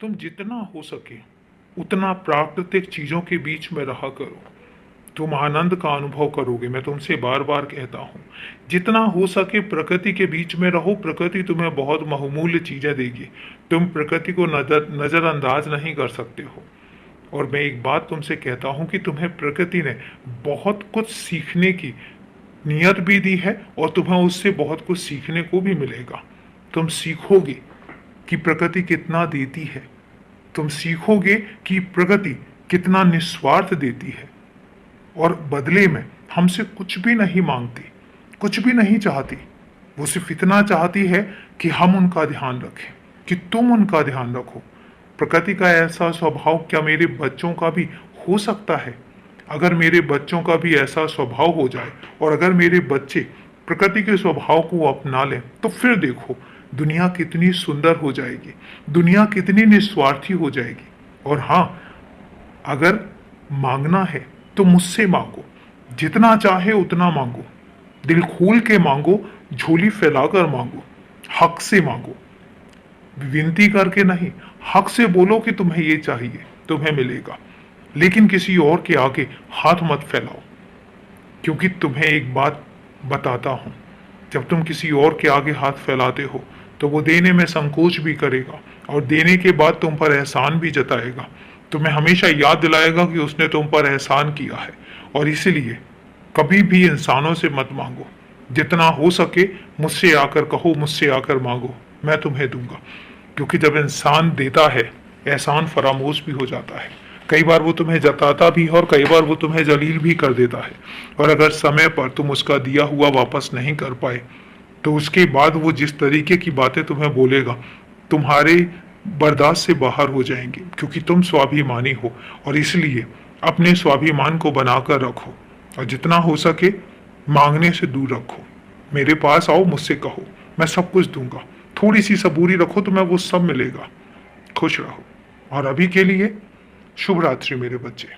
तुम जितना हो सके उतना प्राकृतिक चीजों के बीच में रहा करो। तुम आनंद का अनुभव करोगे। मैं तुमसे बार बार कहता हूँ, जितना हो सके प्रकृति के बीच में रहो। प्रकृति तुम्हें बहुत बहुमूल्य चीजें देगी। तुम प्रकृति को नजरअंदाज नहीं कर सकते हो। और मैं एक बात तुमसे कहता हूँ कि तुम्हें प्रकृति ने बहुत कुछ सीखने की नियत भी दी है और तुम्हें उससे बहुत कुछ सीखने को भी मिलेगा। तुम सीखोगे कि प्रकृति कितना देती है। तुम सीखोगे कि प्रकृति कितना निस्वार्थ देती है और बदले में हमसे कुछ भी नहीं मांगती, कुछ भी नहीं चाहती। वो सिर्फ इतना चाहती है कि हम उनका ध्यान रखें, कि तुम उनका ध्यान रखो। प्रकृति का ऐसा स्वभाव क्या मेरे बच्चों का भी हो सकता है? अगर मेरे बच्चों का भी ऐसा स्वभाव हो जाए और अगर मेरे बच्चे प्रकृति के स्वभाव को अपना लें, तो फिर देखो दुनिया कितनी सुंदर हो जाएगी, दुनिया कितनी निस्वार्थी हो जाएगी। और हाँ, अगर मांगना है तो मुझसे मांगो, जितना चाहे उतना मांगो, दिल खोल के मांगो, झोली फैलाकर मांगो, हक से मांगो, विनती करके नहीं। हक से बोलो कि तुम्हें ये चाहिए, तुम्हें मिलेगा। लेकिन किसी और के आगे हाथ मत फैलाओ, क्योंकि तुम्हें एक बात बताता हूं, जब तुम किसी और के आगे हाथ फैलाते हो तो वो देने में संकोच भी करेगा और देने के बाद तुम पर एहसान भी जताएगा। तुम्हें हमेशा याद दिलाएगा कि उसने तुम पर एहसान किया है। और इसीलिए कभी भी इंसानों से मत मांगो। जितना हो सके मुझसे आकर कहो, मुझसे आकर मांगो, मैं तुम्हें दूंगा। क्योंकि जब इंसान देता है, एहसान फरामोश भी हो जाता है। कई बार वो तुम्हें जताता भी है और कई बार वो तुम्हें जलील भी कर देता है। और अगर समय पर तुम उसका दिया हुआ वापस नहीं कर पाए, तो उसके बाद वो जिस तरीके की बातें तुम्हें बोलेगा, तुम्हारे बर्दाश्त से बाहर हो जाएंगे। क्योंकि तुम स्वाभिमानी हो और इसलिए अपने स्वाभिमान को बनाकर रखो और जितना हो सके मांगने से दूर रखो। मेरे पास आओ, मुझसे कहो, मैं सब कुछ दूंगा। थोड़ी सी सबूरी रखो, तुम्हें वो सब मिलेगा। खुश रहो। और अभी के लिए शुभ रात्रि मेरे बच्चे।